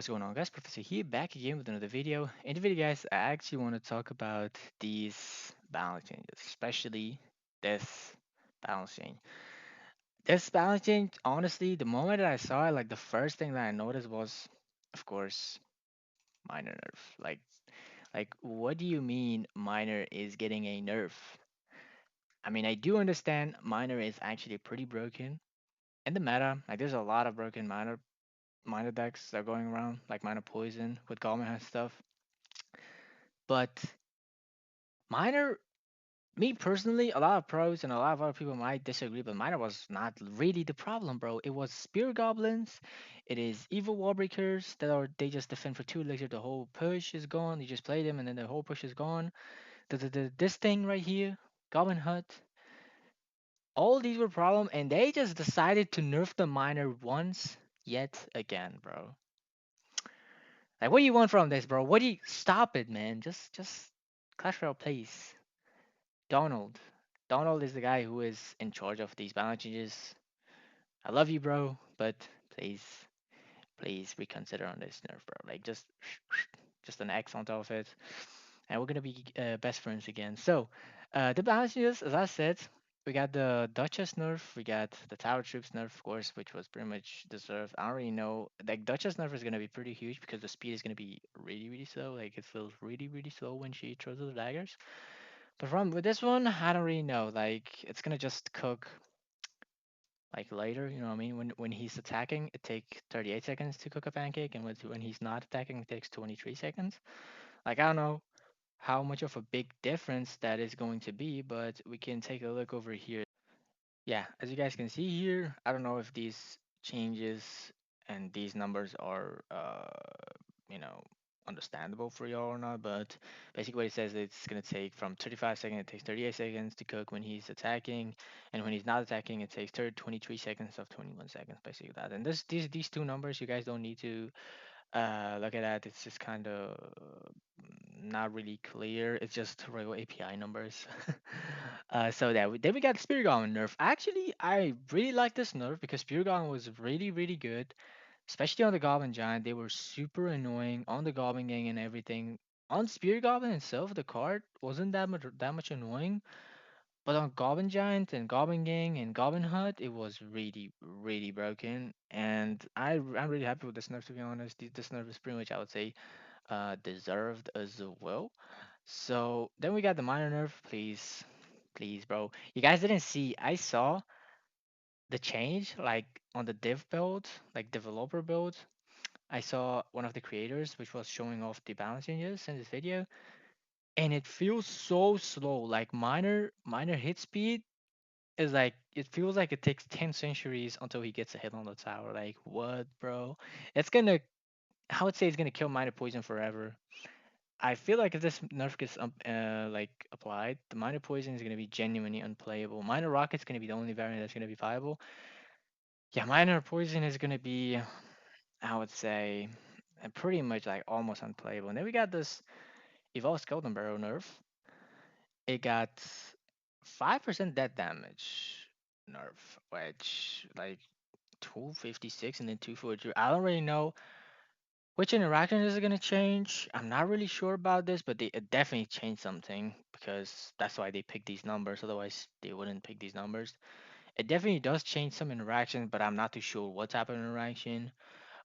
What's going on, guys? Professor here, back again with another video. In the video, guys, I actually want to talk about these balance changes, especially this balance change. This balance change, honestly, the moment that I saw it, like the first thing that I noticed was, of course, minor nerf. Like, what do you mean minor is getting a nerf? I mean, I do understand minor is actually pretty broken in the meta. Like, there's a lot of broken minor decks that are going around, like minor poison with Goblin Hut stuff. But minor, me personally, a lot of pros and a lot of other people might disagree, but minor was not really the problem, bro. It was spear goblins, it is evil wall breakers that are they just defend for 2 elixir. The whole push is gone. You just play them and then the whole push is gone. This thing right here, Goblin Hut, all these were problem, and they just decided to nerf the minor once yet again, bro. Like, what do you want from this, bro? What do you stop it, man? Just Clash Royale, please. Donald. Donald is the guy who is in charge of these balance changes. I love you, bro, but please, please reconsider on this nerf, bro. Like just an X on top of it, and we're gonna be best friends again. So, the balance changes, as I said, we got the Duchess nerf, we got the Tower Troops nerf, of course, which was pretty much deserved. I already know, like Duchess nerf is gonna be pretty huge because the speed is gonna be really slow. Like it feels really slow when she throws those daggers. But from with this one, I don't really know. Like it's gonna just cook like later, you know what I mean? When he's attacking, it takes 38 seconds to cook a pancake, and when he's not attacking, it takes 23 seconds. Like I don't know how much of a big difference that is going to be, but we can take a look over here. Yeah, as you guys can see here, I don't know if these changes and these numbers are you know, understandable for y'all or not, but basically what it says it's gonna take from 35 seconds, it takes 38 seconds to cook when he's attacking, and when he's not attacking, it takes 23 seconds of 21 seconds, basically that. And these two numbers, you guys don't need to look at that. It's just kind of not really clear. It's just Royal API numbers. So then we got Spirit Golem nerf. Actually, I really like this nerf because Spirit Golem was really good, especially on the Goblin Giant. They were super annoying on the Goblin Gang and everything. On Spirit Goblin itself, the card wasn't that much annoying, but on Goblin Giant and Goblin Gang and Goblin Hut, it was really broken. And I'm really happy with this nerf, to be honest. This nerf is pretty much, I would say, deserved as well. So then we got the minor nerf. Please, bro. You guys didn't see. I saw the change like on the dev build, like developer build. I saw one of the creators which was showing off the balance changes in this video, and it feels so slow. Like minor hit speed is like it feels like it takes 10 centuries until he gets a hit on the tower. Like what, bro? It's gonna I would say it's gonna kill minor poison forever. I feel like if this nerf gets like applied, the minor poison is gonna be genuinely unplayable. Minor rocket's gonna be the only variant that's gonna be viable. Yeah, minor poison is gonna be, I would say, pretty much like almost unplayable. And then we got this evolved skeleton barrel nerf. It got 5% dead damage nerf, which like 256 and then 242. I don't really know which interaction is it gonna change. I'm not really sure about this, but they it definitely changed something because that's why they picked these numbers. Otherwise, they wouldn't pick these numbers. It definitely does change some interactions, but I'm not too sure what type of interaction.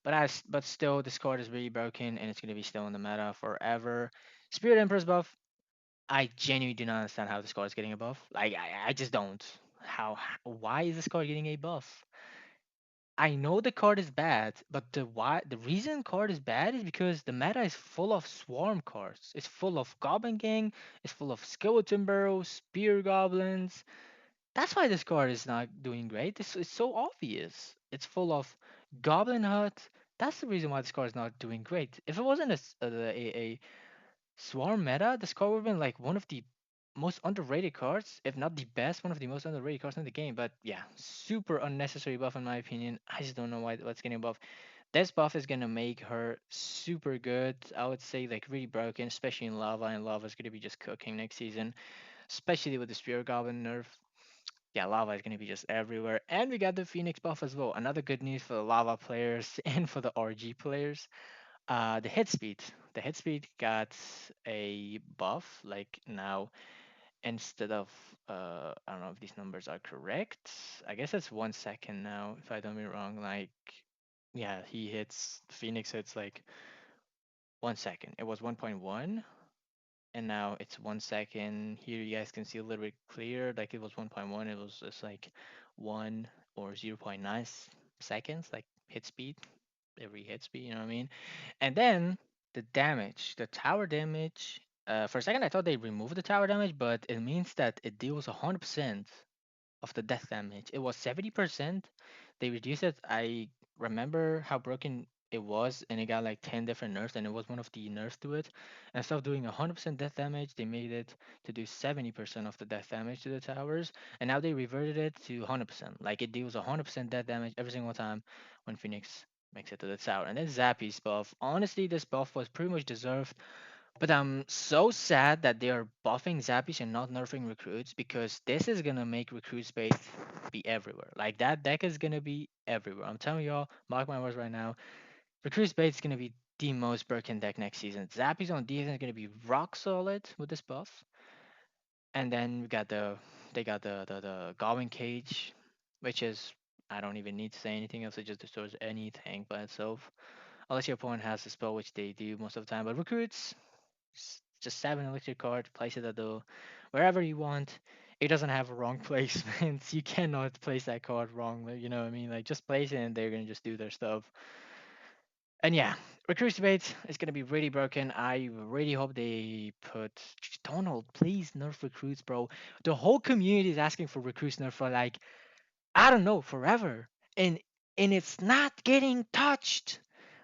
But still, this card is really broken and it's gonna be still in the meta forever. Spirit Empress buff. I genuinely do not understand how this card is getting a buff. Like I just don't. Why is this card getting a buff? I know the card is bad, but the reason card is bad is because the meta is full of swarm cards. It's full of Goblin Gang, it's full of Skeleton Barrels, Spear Goblins. That's why this card is not doing great. It's so obvious. It's full of Goblin Hut. That's the reason why this card is not doing great. If it wasn't a Swarm meta, this card would have been like one of the most underrated cards, if not the best, one of the most underrated cards in the game. But yeah, super unnecessary buff in my opinion. I just don't know what's getting a buff. This buff is gonna make her super good. I would say like really broken, especially in lava, and lava is gonna be just cooking next season, especially with the Spear Goblin nerf. Yeah, lava is gonna be just everywhere. And we got the Phoenix buff as well. Another good news for the lava players and for the RG players. The hit speed. The hit speed got a buff. Like now, instead of I don't know if these numbers are correct. I guess it's 1 second now, if I don't be wrong. Like, yeah, he hits Phoenix hits like 1 second. It was 1.1, and now it's 1 second. Here you guys can see a little bit clearer. Like it was 1.1. It was just like 1 or 0.9 seconds, like hit speed, every hit speed. You know what I mean? And then the damage, the tower damage. For a second, I thought they removed the tower damage, but it means that it deals 100% of the death damage. It was 70%. They reduced it. I remember how broken it was, and it got like 10 different nerfs, and it was one of the nerfs to it. And instead of doing 100% death damage, they made it to do 70% of the death damage to the towers, and now they reverted it to 100%. Like it deals 100% death damage every single time when Phoenix makes it to the tower. And then Zappy's buff. Honestly, this buff was pretty much deserved, but I'm so sad that they are buffing Zappies and not nerfing recruits, because this is gonna make recruit space be everywhere. Like that deck is gonna be everywhere. I'm telling y'all, mark my words right now. Recruit space is gonna be the most broken deck next season. Zappies on defense is gonna be rock solid with this buff. And then we got they got the Goblin Cage, which is, I don't even need to say anything else. It just destroys anything by itself. Unless your opponent has a spell, which they do most of the time. But recruits, just 7 electric card, place it at the wherever you want. It doesn't have wrong placements. You cannot place that card wrongly. You know what I mean? Like just place it and they're gonna just do their stuff. And yeah, recruit debate is gonna be really broken. I really hope they put Donald. Please nerf recruits, bro. The whole community is asking for recruits nerf for like, I don't know, forever. And it's not getting touched.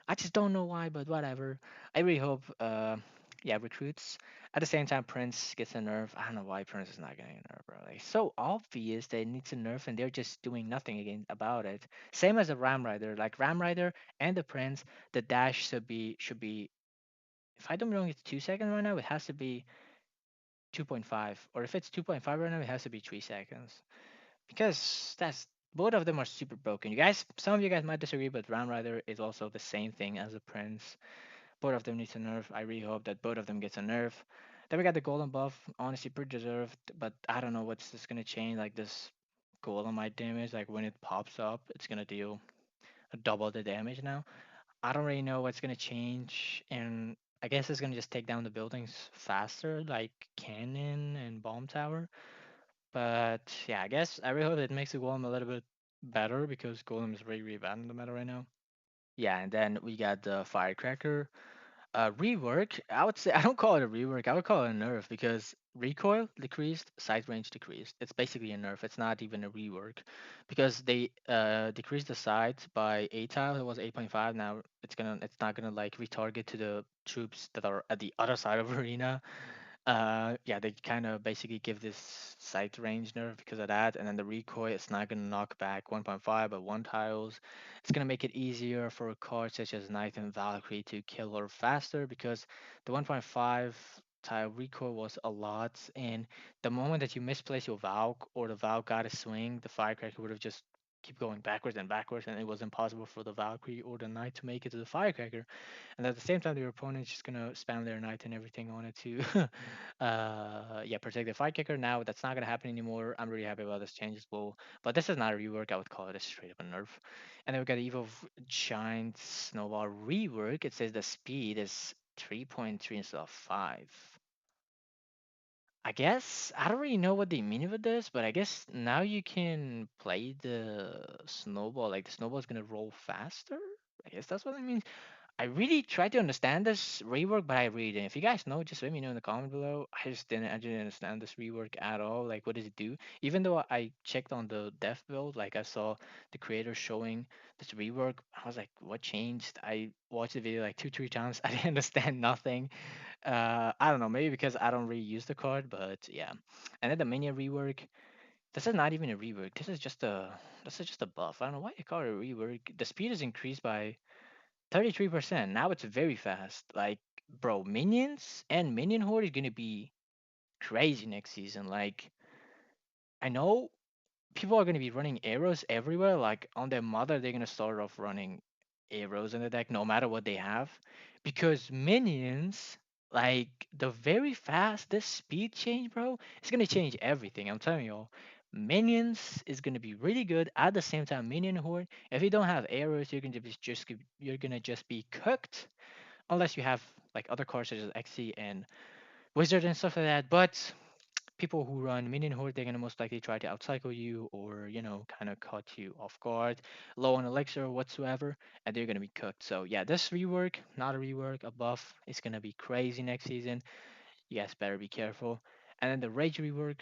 I just don't know why, but whatever. I really hope yeah, recruits. At the same time, Prince gets a nerf. I don't know why Prince is not getting a nerf, bro. Like so obvious that it needs a nerf and they're just doing nothing again about it. Same as a Ram Rider. Like Ram Rider and the Prince, the dash should be, if I don't wrong, it's 2 seconds right now. It has to be 2.5. Or if it's 2.5 right now, it has to be 3 seconds, because that's both of them are super broken. You guys, some of you guys might disagree, but Ram Rider is also the same thing as a Prince. Both of them needs a nerf. I really hope that both of them gets a nerf. Then we got the golem buff, honestly pretty deserved, but I don't know what's this gonna change. Like this golemite damage, like when it pops up, it's gonna deal double the damage now. I don't really know what's gonna change, and I guess it's gonna just take down the buildings faster, like cannon and bomb tower. But yeah, I guess I really hope it makes the golem a little bit better, because golem is really bad in the meta right now. Yeah, and then we got the firecracker. Rework, I would say I don't call it a rework. I would call it a nerf, because recoil decreased, sight range decreased. It's basically a nerf. It's not even a rework, because they decreased the sight by 8 tiles. It was 8.5. Now it's not gonna like retarget to the troops that are at the other side of arena. Yeah, they kind of basically give this sight range nerf because of that, and then the recoil, it's not gonna knock back 1.5 but 1 tiles. It's gonna make it easier for a card such as Knight and Valkyrie to kill her faster, because the 1.5 tile recoil was a lot, and the moment that you misplace your Valk, or the Valk got a swing, the Firecracker would have just keep going backwards and backwards, and it was impossible for the Valkyrie or the Knight to make it to the Firecracker. And at the same time, your opponent's just gonna spam their Knight and everything on it to yeah, protect the Firecracker. Now that's not gonna happen anymore. I'm really happy about this change as well. But this is not a rework. I would call it a straight up a nerf. And then we got Evo Giant Snowball rework. It says the speed is 3.3 instead of 5. I guess I don't really know what they mean with this, but I guess now you can play the snowball. Like the snowball is gonna roll faster. I guess that's what it means. I really tried to understand this rework, but I really didn't. If you guys know, just let me know in the comment below. I didn't understand this rework at all. Like, what does it do? Even though I checked on the dev build, like I saw the creator showing this rework, I was like, what changed? I watched the video like two, three times. I didn't understand nothing. I don't know, maybe because I don't really use the card, but yeah. And then the minion rework. This is not even a rework. This is just a buff. I don't know why you call it a rework. The speed is increased by 33%. Now it's very fast. Like, bro, minions and minion horde is gonna be crazy next season. Like, I know people are gonna be running arrows everywhere. Like on their mother, they're gonna start off running arrows in the deck, no matter what they have, because minions, like the very fast this speed change, bro, it's gonna change everything. I'm telling you all. Minions is gonna be really good. At the same time, minion horde. If you don't have arrows, you're gonna just be cooked, unless you have like other cards such as XC and Wizard and stuff like that. But people who run minion horde, they're gonna most likely try to outcycle you or kind of caught you off guard, low on elixir or whatsoever, and they're gonna be cooked. So yeah, this rework, not a rework, a buff, is gonna be crazy next season. You guys better be careful. And then the rage rework,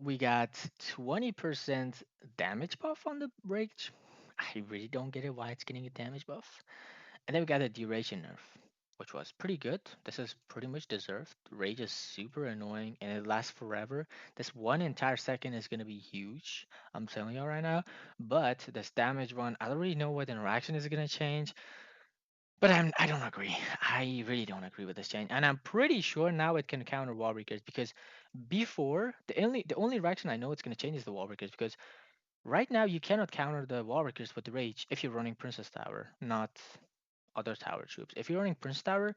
we got 20% damage buff on the rage. I really don't get it why it's getting a damage buff. And then we got a duration nerf, which was pretty good. This is pretty much deserved. Rage is super annoying and it lasts forever. This one entire second is gonna be huge. I'm telling you right now. But this damage one, I don't really know what interaction is gonna change. But I don't agree. I really don't agree with this change. And I'm pretty sure now it can counter wall breakers because before the only interaction I know it's gonna change is the wall breakers because right now you cannot counter the wall breakers with the rage if you're running Princess Tower, not other tower troops. If you're running Prince Tower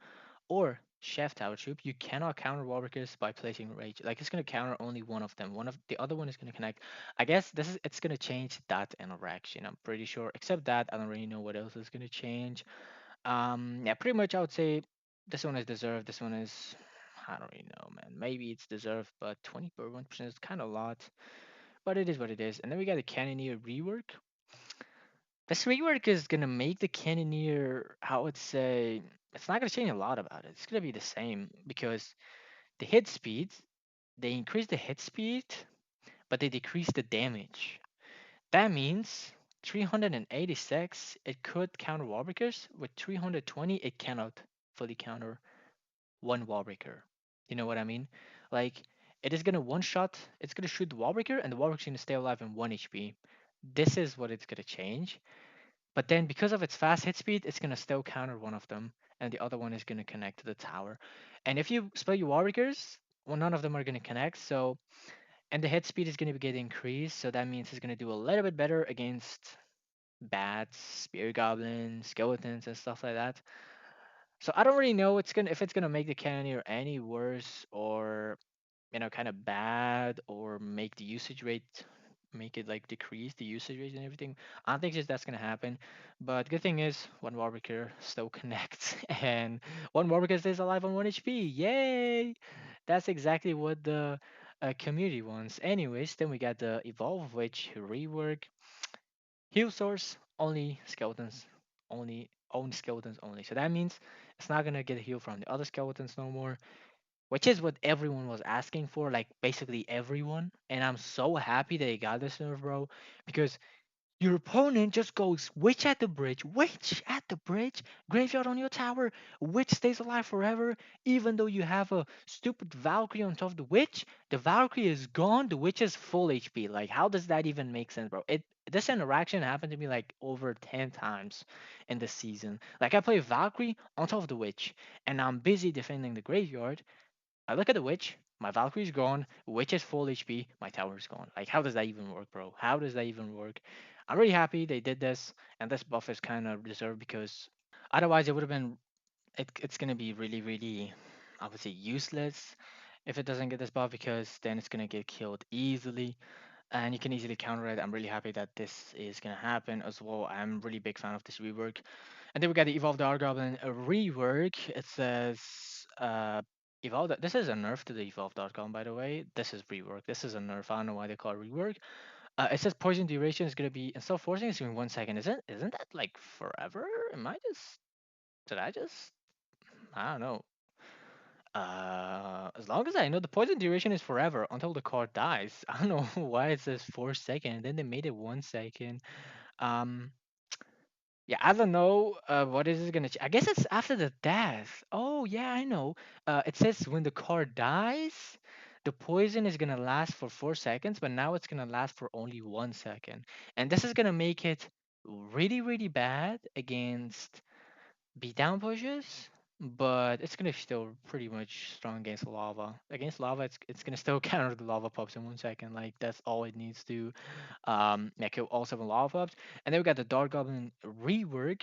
or Chef Tower troop, you cannot counter wall breakers by placing rage. Like it's gonna counter only one of them. One of the other one is gonna connect. I guess it's gonna change that interaction. I'm pretty sure. Except that, I don't really know what else is gonna change. Yeah, pretty much I would say this one is deserved. This one is I don't really know, man. Maybe it's deserved, but 20 per 1% is kind of a lot. But it is what it is. And then we got a Cannoneer rework. This rework is gonna make the Cannoneer, I would say, it's not gonna change a lot about it. It's gonna be the same because the hit speed, they increase the hit speed, but they decrease the damage. That means 386, it could counter wall breakers. With 320, it cannot fully counter one wall breaker. You know what I mean? Like, it is gonna one shot, it's gonna shoot the wall breaker, and the wall breaker is gonna stay alive in 1 HP. This is what it's gonna change. But then because of its fast hit speed, it's gonna still counter one of them, and the other one is gonna connect to the tower. And if you spell your warriors, well, none of them are gonna connect. So, and the hit speed is gonna be getting increased, so that means it's gonna do a little bit better against bats, spear goblins, skeletons, and stuff like that. So I don't really know if it's gonna make the cannoneer any worse or kind of bad or make the usage rate make it like decrease the usage rate and everything. I don't think that's gonna happen. But good thing is one Warwicker still connects and one Warwicker stays alive on 1 HP. Yay! That's exactly what the community wants. Anyways, then we got the Evolve Witch rework. Heal source only skeletons only skeletons only. So that means it's not gonna get healed from the other skeletons no more, which is what everyone was asking for, like basically everyone. And I'm so happy they got this nerf, bro, because your opponent just goes witch at the bridge, graveyard on your tower, witch stays alive forever, even though you have a stupid Valkyrie on top of the witch. The Valkyrie is gone, the witch is full HP. Like, how does that even make sense, bro? This interaction happened to me like over 10 times in this season. Like, I play Valkyrie on top of the witch, and I'm busy defending the graveyard. I look at the witch. My Valkyrie's gone. Witch is full HP. My tower's gone. Like, how does that even work, bro? How does that even work? I'm really happy they did this, and this buff is kind of deserved because otherwise it would have been. It's gonna be really, really, I would say, useless if it doesn't get this buff because then it's gonna get killed easily, and you can easily counter it. I'm really happy that this is gonna happen as well. I'm really big fan of this rework. And then we got the Evolve Dark Goblin rework. It says Evolve. This is a nerf to the Evolve Dark Goblin, by the way. This is rework. This is a nerf. I don't know why they call it rework. It says poison duration is gonna be instead of forcing it's gonna be 1 second. Isn't that like forever? Am I just did I just I don't know. As long as I know, the poison duration is forever until the card dies. I don't know why it says 4 seconds. Then they made it 1 second. Um, Yeah, I don't know what is it gonna. I guess it's after the death. Oh yeah, I know. It says when the card dies, the poison is gonna last for 4 seconds, but now it's gonna last for only 1 second, and this is gonna make it really really bad against beatdown pushes, but it's gonna still pretty much strong against lava. Against lava, it's gonna still counter the lava pops in 1 second. Like that's all it needs to. Yeah, kill all 7 lava pops. And then we got the Dark Goblin rework.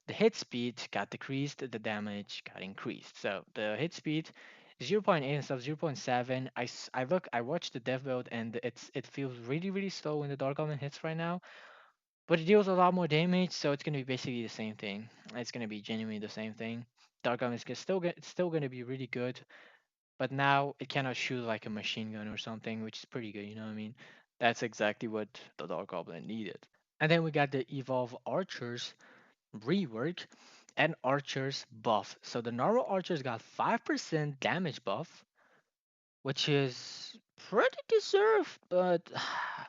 the hit speed got decreased, the damage got increased. So the hit speed zero point 0.8 instead of 0.7. I watched the dev build and it feels really slow when the Dark Goblin hits right now, but it deals a lot more damage, so it's gonna be basically the same thing. It's gonna be genuinely the same thing. Dark Goblin is still gonna be really good, but now it cannot shoot like a machine gun or something, which is pretty good. You know what I mean? That's exactly what the Dark Goblin needed. And then we got the Evolve Archers rework and Archers buff. So the normal Archers got 5% damage buff, which is pretty deserved, but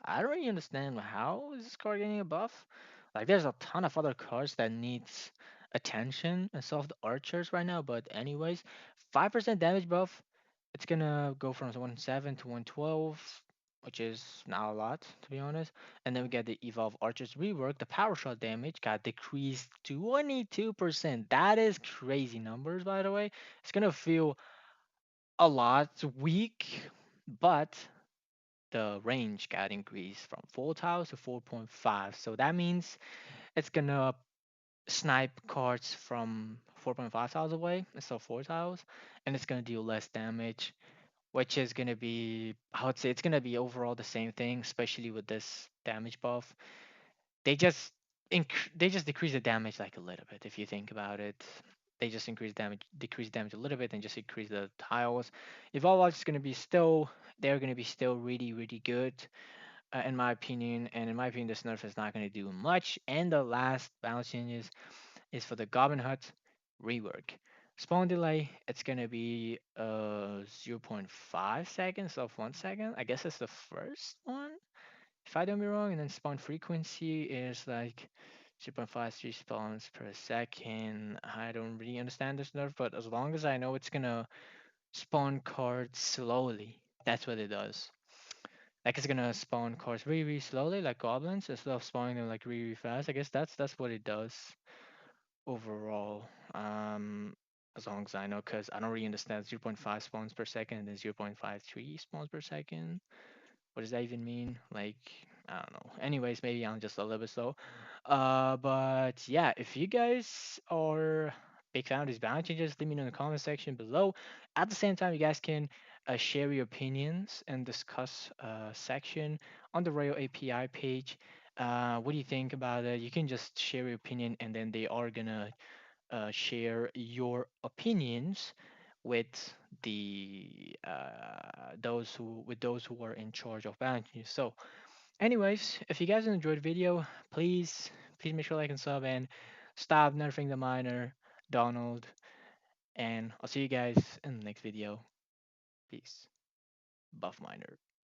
I don't really understand how is this card getting a buff. Like there's a ton of other cards that needs attention and of the archers right now, but anyways, 5% damage buff. It's gonna go from 1.7 to 112, which is not a lot to be honest. And then we get the evolve archers rework. The power shot damage got decreased to 22%. That is crazy numbers, by the way. It's gonna feel a lot weak, but the range got increased from 4 tiles to 4.5. So that means it's gonna snipe cards from 4.5 tiles away instead of 4 tiles, and it's gonna deal less damage, which is gonna be, I would say it's gonna be overall the same thing, especially with this damage buff. They just they just decrease the damage like a little bit if you think about it. They just decrease damage a little bit, and just increase the tiles. Evolve is gonna be still, they're gonna be still really good, in my opinion. And in my opinion, this nerf is not gonna do much. And the last balance changes is for the Goblin Hut rework. Spawn delay, it's gonna be zero point 0.5 seconds of 1 second. I guess it's the first one, if I don't be wrong. And then spawn frequency is like 0.53 spawns per second. I don't really understand this nerf, but as long as I know it's gonna spawn cards slowly, that's what it does. Like it's gonna spawn cards really slowly, like goblins, instead of spawning them like really fast. I guess that's what it does overall. Um, as long as I know, because I don't really understand 0.5 spawns per second and then 0.53 spawns per second. What does that even mean? Like, I don't know. Anyways, maybe I'm just a little bit slow. But yeah, if you guys are big fan of these bounty changes, let me know in the comment section below. At the same time, you guys can share your opinions and discuss section on the Royale API page. What do you think about it? You can just share your opinion, and then they are gonna share your opinions with the those who are in charge of bounties. So, anyways, if you guys enjoyed the video, please make sure to like and sub, and stop nerfing the miner, Donald. And I'll see you guys in the next video. Peace. Buff miner.